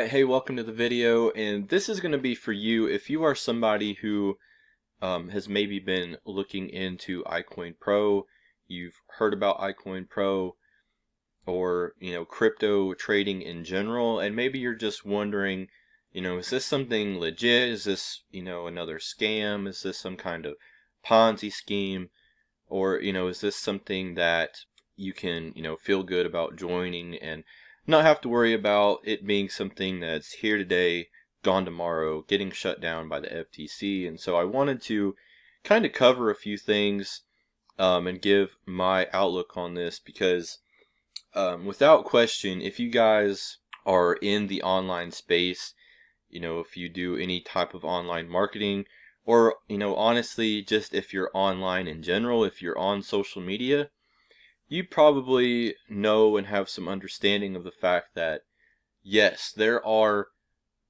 Alright, hey, welcome to the video, and this is going to be for you if you are somebody who has maybe been looking into iCoinPro, you've heard about iCoinPro, or, crypto trading in general, and maybe you're just wondering, is this something legit? Is this, another scam? Is this some kind of Ponzi scheme? Or, is this something that you can, feel good about joining and not have to worry about it being something that's here today, gone tomorrow, getting shut down by the FTC? And so I wanted to kind of cover a few things and give my outlook on this because without question, if you guys are in the online space, if you do any type of online marketing, or, honestly, just if you're online in general, if you're on social media, you probably know and have some understanding of the fact that, yes, there are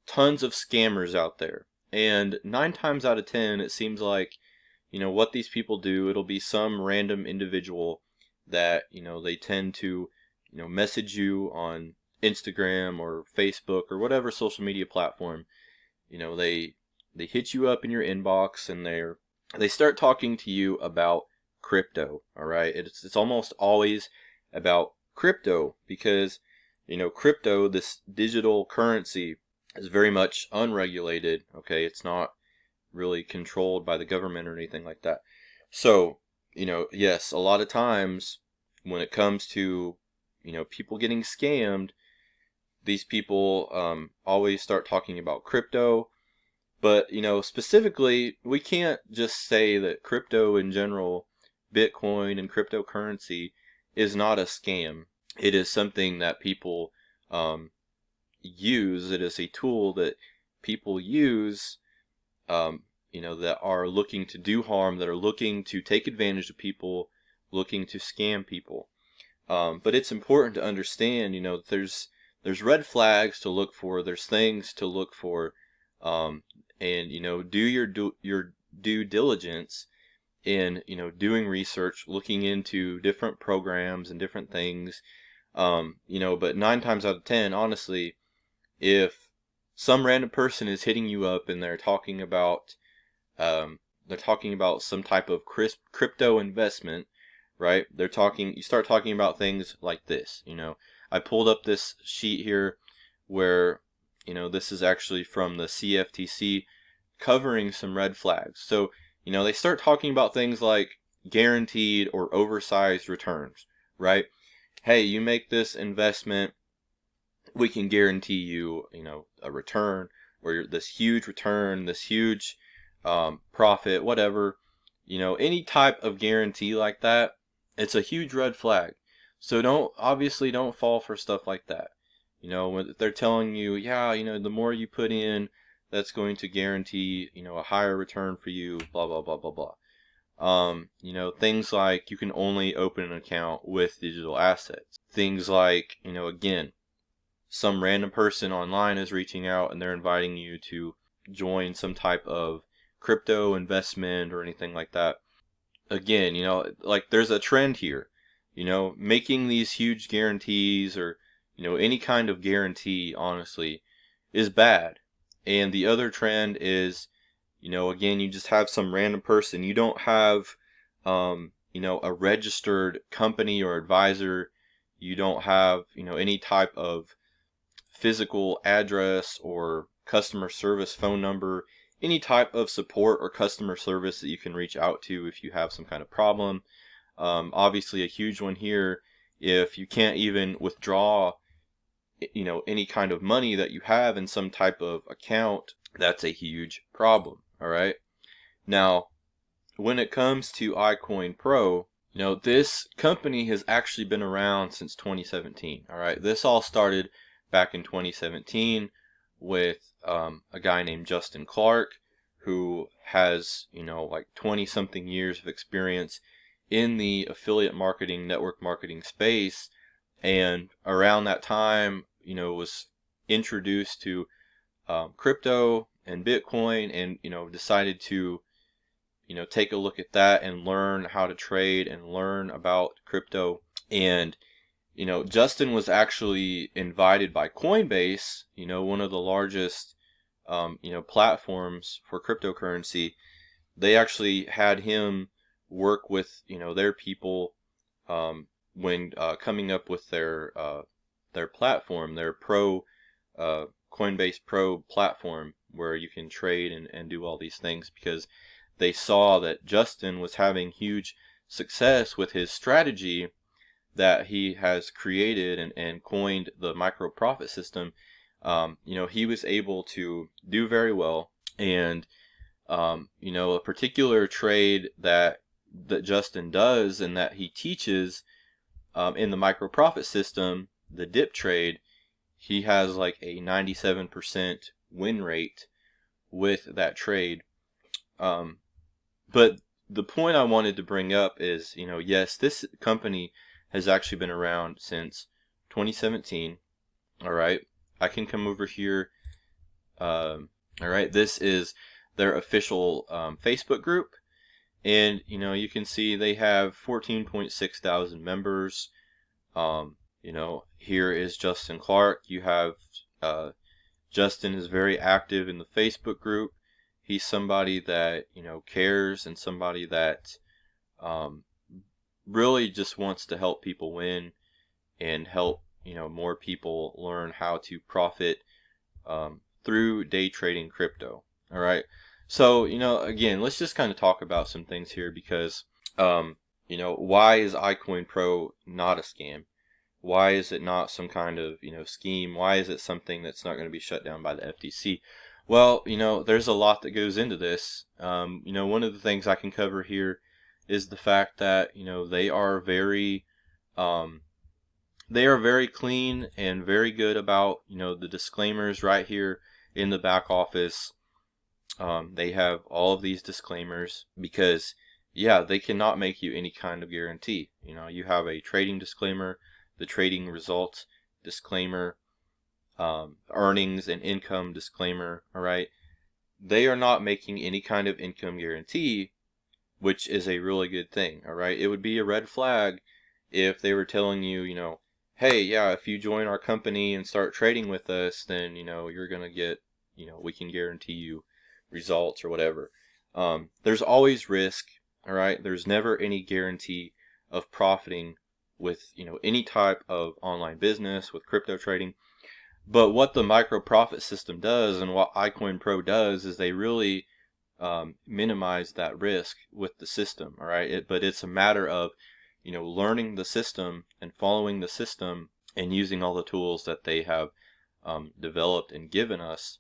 tons of scammers out there. And 9 times out of 10, it seems like, what these people do, it'll be some random individual that, they tend to, message you on Instagram or Facebook or whatever social media platform. They hit you up in your inbox and they start talking to you about crypto. All right, it's almost always about crypto because crypto, this digital currency, is very much unregulated. Okay, it's not really controlled by the government or anything like that. So yes, a lot of times when it comes to people getting scammed, these people always start talking about crypto. But, specifically, we can't just say that crypto in general, Bitcoin and cryptocurrency, is not a scam. It is something that people use. It is a tool that people use, that are looking to do harm, that are looking to take advantage of people, looking to scam people. But it's important to understand, there's red flags to look for. There's things to look for. And do your due diligence in doing research, looking into different programs and different things. But 9 times out of 10, honestly, if some random person is hitting you up and they're talking about some type of crypto investment, right? You start talking about things like this. I pulled up this sheet here where this is actually from the CFTC covering some red flags. So, they start talking about things like guaranteed or oversized returns, right? Hey, you make this investment, we can guarantee you, a return, or this huge return, this huge profit, whatever. Any type of guarantee like that, it's a huge red flag. So don't fall for stuff like that. When they're telling you, yeah, the more you put in, that's going to guarantee, a higher return for you, blah, blah, blah, blah, blah. Things like you can only open an account with digital assets. Things like, again, some random person online is reaching out and they're inviting you to join some type of crypto investment or anything like that. Again, like there's a trend here, making these huge guarantees or any kind of guarantee, honestly, is bad. And the other trend is, again, you just have some random person. You don't have, a registered company or advisor. You don't have, any type of physical address or customer service phone number, any type of support or customer service that you can reach out to if you have some kind of problem. Obviously, a huge one here, if you can't even withdraw any kind of money that you have in some type of account, that's a huge problem. All right. Now, when it comes to iCoinPro, this company has actually been around since 2017. All right. This all started back in 2017 with a guy named Justin Clark, who has, like 20 something years of experience in the affiliate marketing, network marketing space. And around that time, was introduced to crypto and Bitcoin, and decided to take a look at that and learn how to trade and learn about crypto. And Justin was actually invited by Coinbase, one of the largest, platforms for cryptocurrency. They actually had him work with, their people, when coming up with their platform, their Coinbase Pro platform, where you can trade and do all these things, because they saw that Justin was having huge success with his strategy that he has created and coined the micro profit system. He was able to do very well. And, a particular trade that Justin does and that he teaches in the micro profit system, the dip trade, he has like a 97% win rate with that trade. But the point I wanted to bring up is, yes, this company has actually been around since 2017. All right. I can come over here. All right. This is their official Facebook group. And, you can see they have 14.6 thousand members. Here is Justin Clark. You have Justin is very active in the Facebook group. He's somebody that, cares, and somebody that really just wants to help people win and help, more people learn how to profit through day trading crypto. All right. So, again, let's just kind of talk about some things here, because, why is iCoinPro not a scam? Why is it not some kind of, scheme? Why is it something that's not going to be shut down by the FTC? Well, there's a lot that goes into this. One of the things I can cover here is the fact that, they are very clean and very good about, the disclaimers right here in the back office. They have all of these disclaimers because, they cannot make you any kind of guarantee. You have a trading disclaimer, the trading results disclaimer, earnings and income disclaimer. All right. They are not making any kind of income guarantee, which is a really good thing. All right. It would be a red flag if they were telling you, hey, if you join our company and start trading with us, then, you're going to get, we can guarantee you results or whatever. There's always risk. All right. There's never any guarantee of profiting with, any type of online business, with crypto trading. But what the micro profit system does, and what iCoinPro does, is they really minimize that risk with the system. All right. But it's a matter of, learning the system and following the system and using all the tools that they have developed and given us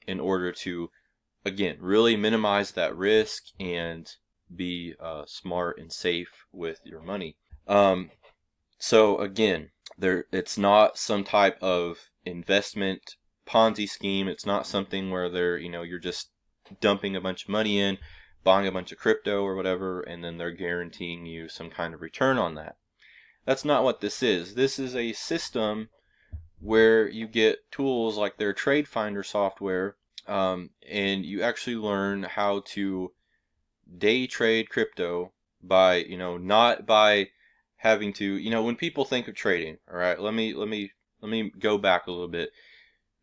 in order to, again, really minimize that risk and be smart and safe with your money. So again, it's not some type of investment Ponzi scheme. It's not something where you're just dumping a bunch of money in, buying a bunch of crypto or whatever, and then they're guaranteeing you some kind of return on that. That's not what this is. This is a system where you get tools like their Trade Finder software, and you actually learn how to day trade crypto by, not by having to, when people think of trading. All right, let me go back a little bit,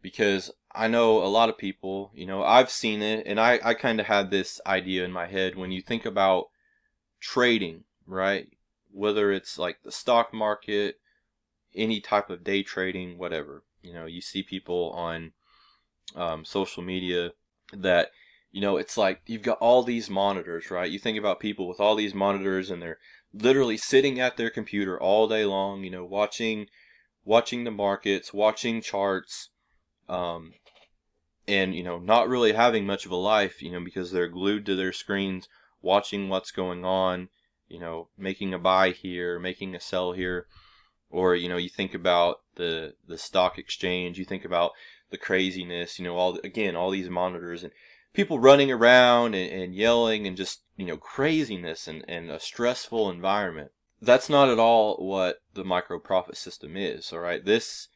because I know a lot of people, I've seen it, and I kind of had this idea in my head. When you think about trading, right, whether it's like the stock market, any type of day trading, whatever, you see people on social media that, it's like you've got all these monitors, right? You think about people with all these monitors, and they're literally sitting at their computer all day long, watching the markets, watching charts, and, not really having much of a life, because they're glued to their screens, watching what's going on, making a buy here, making a sell here. Or, you think about the stock exchange, you think about the craziness, all these monitors and people running around and yelling and just, craziness and a stressful environment. That's not at all what the micro profit system is. All right. This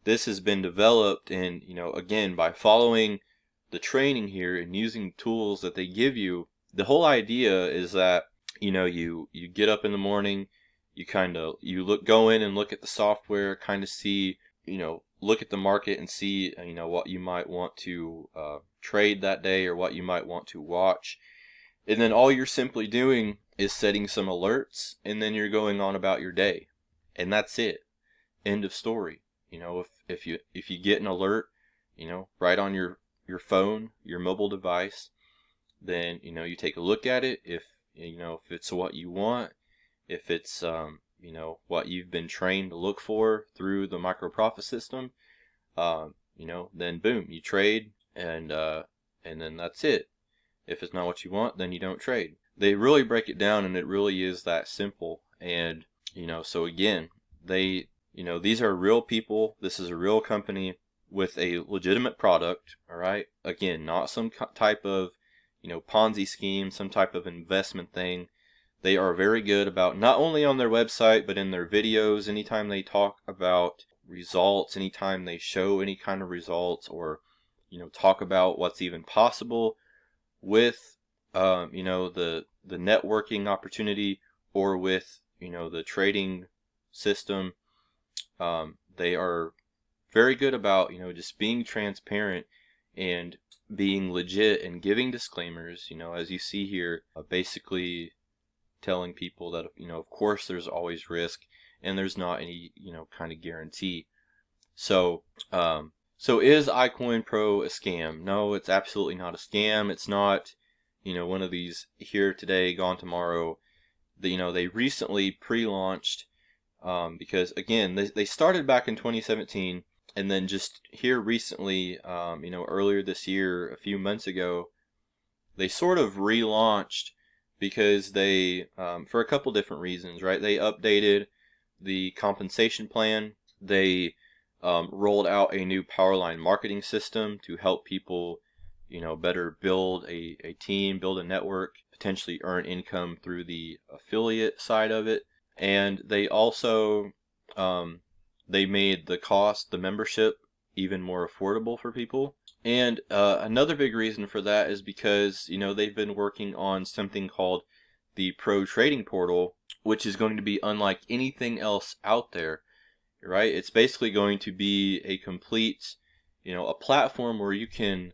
has been developed, and, again, by following the training here and using tools that they give you. The whole idea is that, you get up in the morning, you go in and look at the software, kind of see, look at the market and see, what you might want to trade that day or what you might want to watch. And then all you're simply doing is setting some alerts, and then you're going on about your day. And that's it. End of story. If you get an alert, right on your phone, your mobile device, then, you take a look at it. If it's what you want, if it's, what you've been trained to look for through the micro profit system, then boom, you trade, and then that's it. If it's not what you want, then you don't trade. They really break it down, and it really is that simple. And, so again, these are real people. This is a real company with a legitimate product, all right? Again, not some type of, Ponzi scheme, some type of investment thing. They are very good about, not only on their website, but in their videos, anytime they talk about results, anytime they show any kind of results, or, talk about what's even possible with, the networking opportunity, or with, the trading system. They are very good about, just being transparent and being legit and giving disclaimers, as you see here, basically telling people that, of course there's always risk, and there's not any, kind of guarantee. So, is iCoinPro a scam? No, it's absolutely not a scam. It's not, one of these here today, gone tomorrow. They recently pre-launched, because again, they started back in 2017, and then just here recently, earlier this year, a few months ago, they sort of relaunched because they, for a couple different reasons, right? They updated the compensation plan. They rolled out a new Powerline marketing system to help people, better build a team, build a network, potentially earn income through the affiliate side of it. And they also, they made the membership, even more affordable for people. And another big reason for that is because, they've been working on something called the Pro Trading Portal, which is going to be unlike anything else out there, right? It's basically going to be a complete, a platform where you can,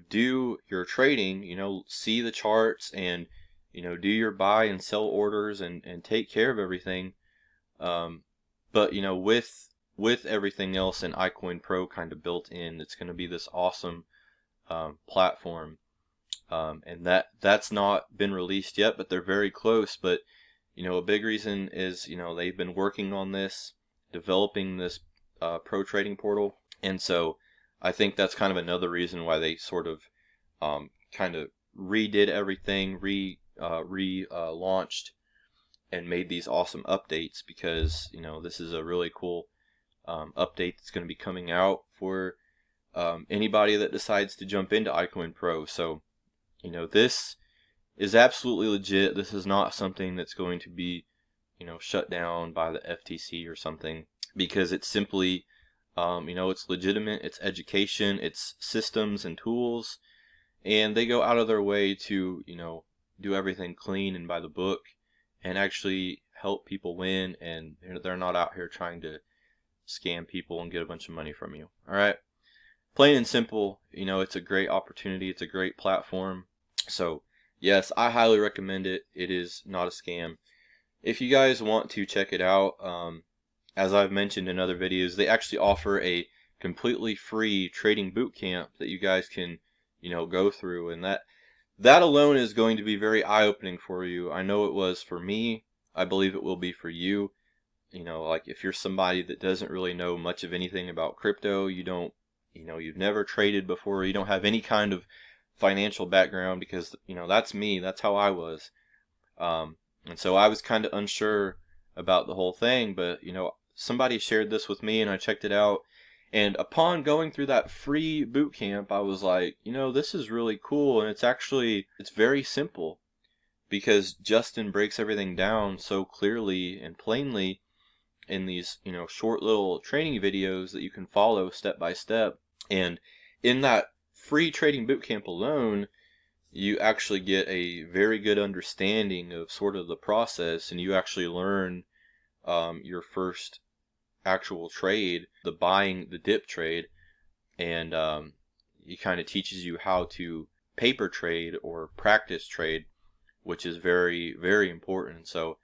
do your trading, see the charts, and, do your buy and sell orders, and take care of everything. But, with everything else in iCoinPro kind of built in, it's going to be this awesome platform. And that's not been released yet, but they're very close. But, a big reason is, they've been working on this, developing this Pro Trading Portal. And so I think that's kind of another reason why they sort of kind of redid everything, launched, and made these awesome updates, because, this is a really cool update that's going to be coming out for anybody that decides to jump into iCoinPro. So, this is absolutely legit. This is not something that's going to be, shut down by the FTC or something, because it's simply, it's legitimate, it's education, it's systems and tools, and they go out of their way to, do everything clean and by the book, and actually help people win, and they're not out here trying to scam people and get a bunch of money from you. All right, plain and simple. It's a great opportunity. It's a great platform. So yes, I highly recommend it. It is not a scam. If you guys want to check it out, as I've mentioned in other videos, they actually offer a completely free trading bootcamp that you guys can, go through, and that alone is going to be very eye-opening for you. I know it was for me. I believe it will be for you. Like if you're somebody that doesn't really know much of anything about crypto, you've never traded before, you don't have any kind of financial background, because, that's me. That's how I was. And so I was kind of unsure about the whole thing, but, somebody shared this with me and I checked it out. And upon going through that free boot camp, I was like, this is really cool. And it's very simple, because Justin breaks everything down so clearly and plainly in these, short little training videos that you can follow step by step. And in that free trading bootcamp alone, you actually get a very good understanding of sort of the process, and you actually learn your first actual trade, the dip trade, and it kind of teaches you how to paper trade or practice trade, which is very, very important. So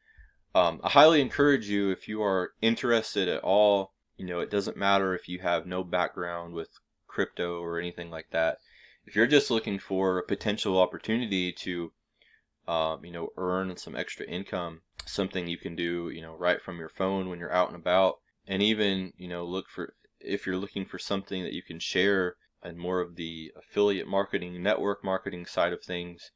I highly encourage you, if you are interested at all, it doesn't matter if you have no background with crypto or anything like that. If you're just looking for a potential opportunity to, earn some extra income, something you can do, right from your phone when you're out and about, and even, if you're looking for something that you can share and more of the affiliate marketing, network marketing side of things,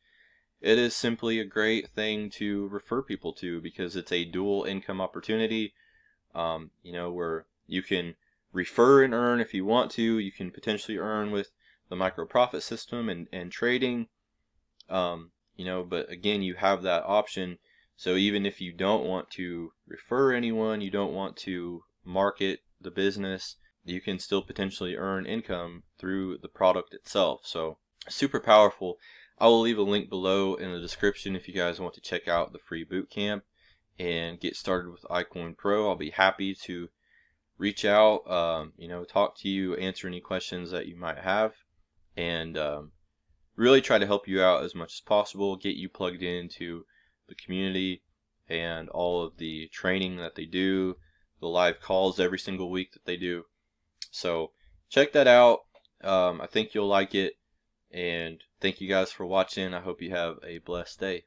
it is simply a great thing to refer people to, because it's a dual income opportunity, where you can refer and earn if you want to. You can potentially earn with the micro profit system and trading, but again, you have that option. So even if you don't want to refer anyone, you don't want to market the business, you can still potentially earn income through the product itself. So super powerful. I will leave a link below in the description if you guys want to check out the free bootcamp and get started with iCoinPro. I'll be happy to reach out, talk to you, answer any questions that you might have, and really try to help you out as much as possible, get you plugged into the community and all of the training that they do, the live calls every single week that they do. So check that out. I think you'll like it. And thank you guys for watching. I hope you have a blessed day.